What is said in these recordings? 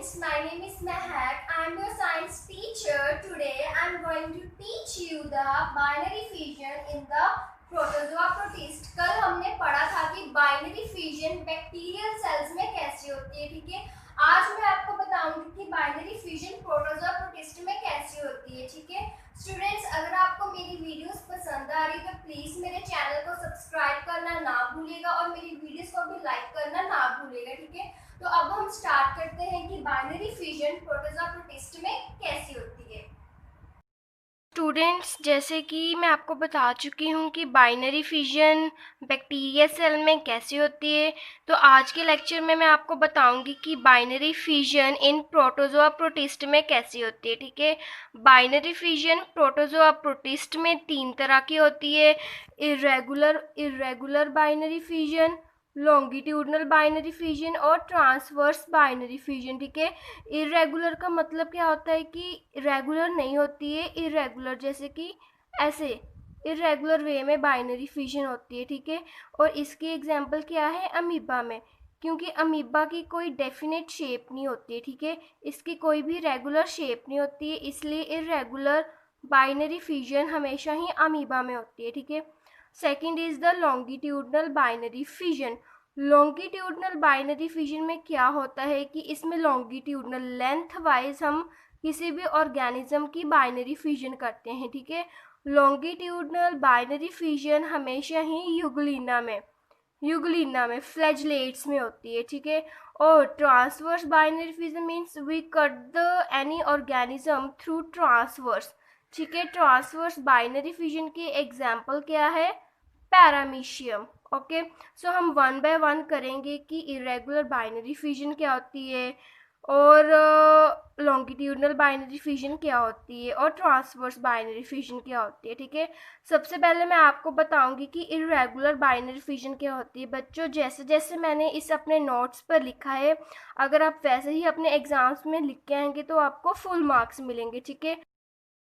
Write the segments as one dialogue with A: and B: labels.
A: students, my name is Mehak. I am your science teacher. Today I am going to teach you the binary fission in the protozoa protist. कल हमने पढ़ा था कि binary fission bacterial cells में कैसे होती है, ठीक है। आज मैं आपको बताऊंगी कि बाइनरी फिजन प्रोटोजोआ प्रोटिस्ट में कैसे होती है, ठीक है। स्टूडेंट्स, अगर आपको मेरी वीडियोस पसंद आ रही तो प्लीज मेरे चैनल को सब्सक्राइब करना ना भूलिएगा और मेरी वीडियोस को भी लाइक करना ना भूलिएगा, ठीक है। तो अब हम स्टार्ट करते हैं कि बाइनरी फिजन प्रोटोजोआ प्रोटिस्ट में कैसी होती है।
B: स्टूडेंट्स, जैसे कि मैं आपको बता चुकी हूँ कि बाइनरी फिजन बैक्टीरिया सेल में कैसी होती है, तो आज के लेक्चर में मैं आपको बताऊंगी कि बाइनरी फिजन इन प्रोटोजोआ प्रोटिस्ट में कैसी होती है, ठीक है। बाइनरी फिजन प्रोटोजोआ प्रोटिस्ट में 3 तरह की होती है: irregular binary fission, longitudinal binary fission और ट्रांसवर्स बाइनरी फिजन, ठीक है। इरेगुलर का मतलब क्या होता है कि रेगुलर नहीं होती है, इरेगुलर जैसे कि ऐसे इरेगुलर वे में बाइनरी फिजन होती है, ठीक है। और इसकी एग्जांपल क्या है? अमीबा में, क्योंकि अमीबा की कोई डेफिनेट शेप नहीं होती है, ठीक है। इसकी कोई भी रेगुलर शेप नहीं होती है, इसलिए इरेगुलर बाइनरी फिजन हमेशा ही अमीबा में होती है, ठीक है। Second is the longitudinal binary fission. Longitudinal binary fission में क्या होता है कि इसमें लॉन्गिट्यूडनल लेंथ वाइज हम किसी भी ऑर्गेनिज्म की बाइनरी फिजन करते हैं, ठीक है। लॉन्गिट्यूडनल बाइनरी फिजन हमेशा ही यूग्लिना में फ्लैजलेट्स में होती है, ठीक है। और transverse binary fission means we cut the any organism through transverse, ठीक है। ट्रांसवर्स बाइनरी फिजन की एग्जाम्पल क्या है? पैरामीशियम। ओके, सो हम वन बाय वन करेंगे कि इरेगुलर बाइनरी फिजन क्या होती है और लॉन्गिट्यूडनल बाइनरी फिजन क्या होती है और ट्रांसवर्स बाइनरी फिजन क्या होती है, ठीक है। सबसे पहले मैं आपको बताऊंगी कि इरेगुलर बाइनरी फिजन क्या होती है। बच्चों, जैसे जैसे मैंने इस अपने नोट्स पर लिखा है, अगर आप वैसे ही अपने एग्जाम्स में लिख के आएंगे तो आपको फुल मार्क्स मिलेंगे, ठीक है।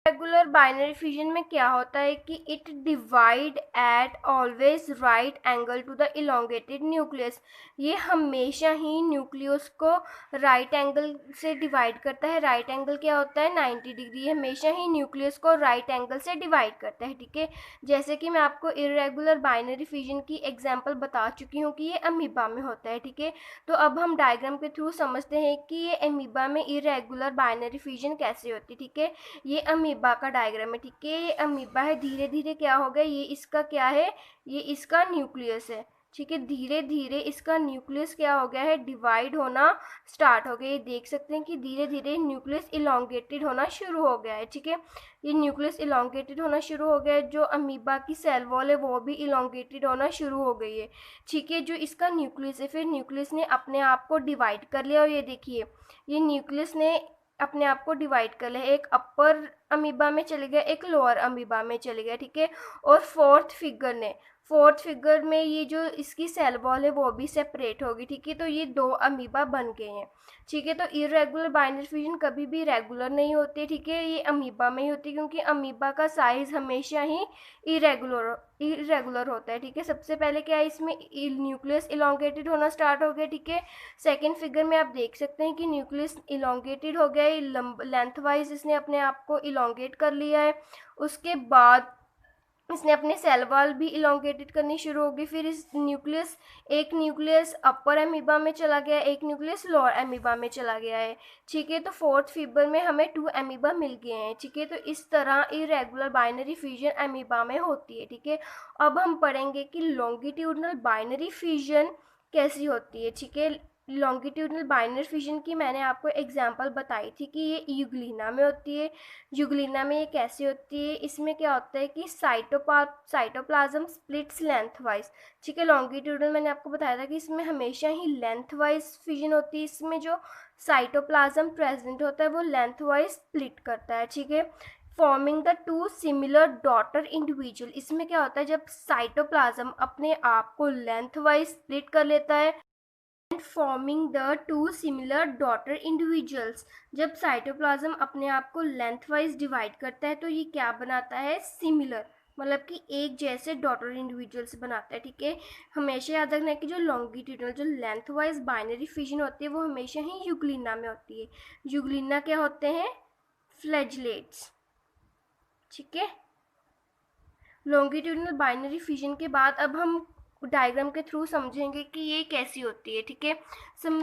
B: रेगुलर बाइनरी फिजन में क्या होता है कि it divide at always right angle to the elongated nucleus. ये हमेशा ही न्यूक्लियस को राइट एंगल से डिवाइड करता है। राइट एंगल क्या होता है? 90 डिग्री। हमेशा ही न्यूक्लियस को राइट एंगल से डिवाइड करता है, ठीक है। जैसे कि मैं आपको इरेगुलर बाइनरी फिजन की एग्जाम्पल बता चुकी हूँ कि ये अमीबा में होता है, ठीक है। तो अब हम डायग्राम के थ्रू समझते हैं कि ये अमीबा में इरेगुलर बाइनरी फिजन कैसे होती है, ठीक है। ये अमीबा का डायग्राम है, ठीक है। ये अमीबा है, धीरे धीरे क्या हो गया, ये इसका क्या है? ये इसका न्यूक्लियस है, ठीक है। धीरे धीरे इसका न्यूक्लियस क्या हो गया है? डिवाइड होना स्टार्ट हो गया। ये देख सकते हैं कि धीरे धीरे न्यूक्लियस इलोंगेटेड होना शुरू हो गया है, ठीक है। ये न्यूक्लियस इलोंगेटेड होना शुरू हो गया है। जो अमीबा की सेल वॉल है वो भी इलोंगेटेड होना शुरू हो गई है, ठीक है। जो इसका न्यूक्लियस है, फिर न्यूक्लियस ने अपने आप को डिवाइड कर लिया और ये देखिए, ये न्यूक्लियस ने अपने आप को डिवाइड कर लिया। एक अपर अमीबा में चले गया, एक लोअर अमीबा में चले गया, ठीक है। और फोर्थ फिगर में ये जो इसकी सेल वॉल है वो भी सेपरेट होगी, ठीक है। तो ये 2 अमीबा बन गए हैं, ठीक है। तो इरेगुलर बाइनरी फिजन कभी भी रेगुलर नहीं होती, ठीक है। ये अमीबा में ही होती है क्योंकि अमीबा का साइज हमेशा ही इरेगुलर होता है, ठीक है। सबसे पहले क्या है, इसमें न्यूक्लियस इलोंगेटेड होना स्टार्ट हो गया, ठीक है। सेकेंड फिगर में आप देख सकते हैं कि न्यूक्लियस इलोंगेटेड हो गया है, लेंथ वाइज इसने अपने आप को इलोंगेट कर लिया है। उसके बाद इसने अपने सेल वॉल भी इलोंगेटेड करनी शुरू होगी। फिर एक न्यूक्लियस अपर एमीबा में चला गया, एक न्यूक्लियस लोअर एमीबा में चला गया है, ठीक है। तो फोर्थ फिगर में हमें 2 एमीबा मिल गए हैं, ठीक है। तो इस तरह इरेगुलर बाइनरी फिजन एमीबा में होती है, ठीक है। अब हम पढ़ेंगे कि लॉन्गिट्यूडनल बाइनरी फिजन कैसी होती है, ठीक है। लॉन्गिट्यूडनल बाइनरी फिजन की मैंने आपको एग्जांपल बताई थी कि ये यूग्लिना में होती है। यूग्लिना में ये कैसी होती है? इसमें क्या होता है कि साइटोप्लाज्म स्प्लिट्स लेंथ वाइज, ठीक है। लॉन्गिट्यूडनल मैंने आपको बताया था कि इसमें हमेशा ही लेंथ वाइज फिजन होती है। इसमें जो साइटोप्लाज्म प्रेजेंट होता है वो लेंथ वाइज स्प्लिट करता है, ठीक है, forming the 2 similar daughter individual. इसमें क्या होता है, जब साइटोप्लाज्म अपने आप को लेंथ वाइज स्प्लिट कर लेता है and forming the 2 similar daughter individuals. जब साइटोप्लाज्म अपने आप को लेंथ वाइज डिवाइड करता है तो ये क्या बनाता है? सिमिलर, मतलब कि एक जैसे डॉटर इंडिविजुअल्स बनाता है, ठीक है। हमेशा याद रखना है कि जो लॉन्गिट्यूडनल जो लेंथ वाइज बाइनरी फिजन होती है वो हमेशा ही यूग्लिना में होती है। यूग्लिना क्या होते हैं? फ्लैजिलेट्स, ठीक है। लॉन्गिट्यूडनल बाइनरी फिजन के बाद अब हम डायग्राम के थ्रू समझेंगे कि ये कैसी होती है, ठीक है।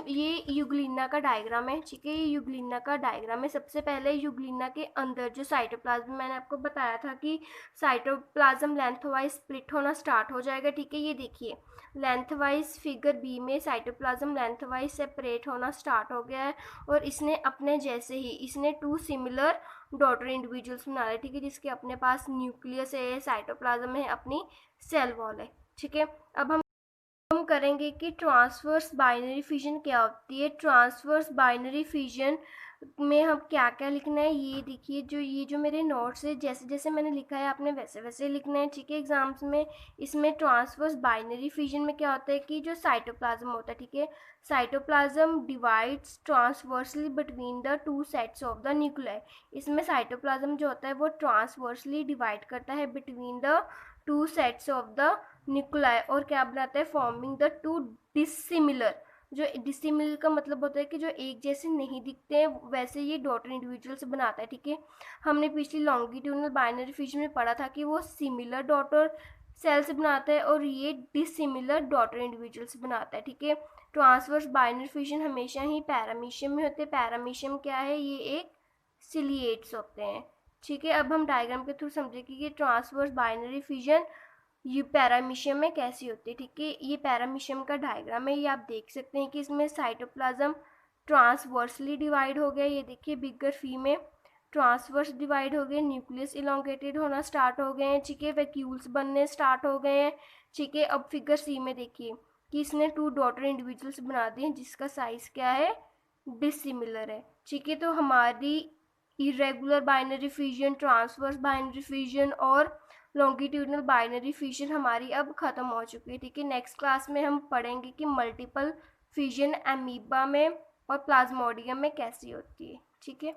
B: ये यूग्लिना का डायग्राम है, ठीक है। ये यूग्लिना का डायग्राम है। सबसे पहले यूग्लिना के अंदर जो साइटोप्लाज्म, मैंने आपको बताया था कि साइटोप्लाज्म लेंथ वाइज स्प्लिट होना स्टार्ट हो जाएगा, ठीक है। ये देखिए लेंथ वाइज फिगर बी में साइटोप्लाज्म लेंथ वाइज सेपरेट होना स्टार्ट हो गया है और इसने अपने जैसे ही इसने 2 सिमिलर डॉटर इंडिविजुअल्स बना रहे, ठीक है, जिसके अपने पास न्यूक्लियस है, साइटोप्लाज्म है, अपनी सेल वॉल है, ठीक है। अब हम करेंगे कि ट्रांसवर्स बाइनरी फिजन क्या होती है। ट्रांसवर्स बाइनरी फिजन में हम क्या क्या लिखना है ये देखिए, ये जो मेरे नोट्स है जैसे जैसे मैंने लिखा है आपने वैसे वैसे लिखना है, ठीक है, एग्जाम्स में। इसमें ट्रांसवर्स बाइनरी फिजन में क्या होता है कि जो साइटोप्लाज्म होता है, ठीक है, cytoplasm divides transversely between the 2 sets of the nuclei. इसमें साइटोप्लाज्म जो होता है वो ट्रांसवर्सली डिवाइड करता है between the 2 sets of the nuclei और क्या बनाता है? Forming the 2 dissimilar. जो डिसिमिलर का मतलब होता है कि जो एक जैसे नहीं दिखते हैं, वैसे ये डॉटर इंडिविजुअल्स बनाता है, ठीक है। हमने पिछली लॉन्गिट्यूडनल बाइनरी फिजन में पढ़ा था कि वो सिमिलर डॉटर सेल्स बनाता है और ये डिसिमिलर डॉटर इंडिविजुअल्स बनाता है, ठीक है। ट्रांसवर्स बाइनरी फिजन हमेशा ही पैरामीशियम में होते हैं। पैरामीशियम क्या है? ये एक सिलिएट्स होते हैं, ठीक है। अब हम डायग्राम के थ्रू समझेंगे कि ट्रांसवर्स बाइनरी फिजन ये पैरामीशियम में कैसी होती है, ठीक है। ये पैरामीशियम का डायग्राम है, ये आप देख सकते हैं कि इसमें साइटोप्लाज्म ट्रांसवर्सली डिवाइड हो गया। ये देखिए बिगर फी में ट्रांसवर्स डिवाइड हो गए, न्यूक्लियस इलोंगेटेड होना स्टार्ट हो गए हैं, ठीक है, वैक्यूल्स बनने स्टार्ट हो गए हैं, ठीक है। अब फिगर सी में देखिए कि इसने 2 डॉटर इंडिविजुअल्स बना दिए जिसका साइज क्या है? डिसिमिलर है, ठीक है। तो हमारी irregular binary fission, transverse binary fission और लॉन्गिट्यूडनल बाइनरी फिजन हमारी अब ख़त्म हो चुकी है, ठीक है। नेक्स्ट क्लास में हम पढ़ेंगे कि मल्टीपल फिजन अमीबा में और प्लाज्मोडियम में कैसी होती है, ठीक है।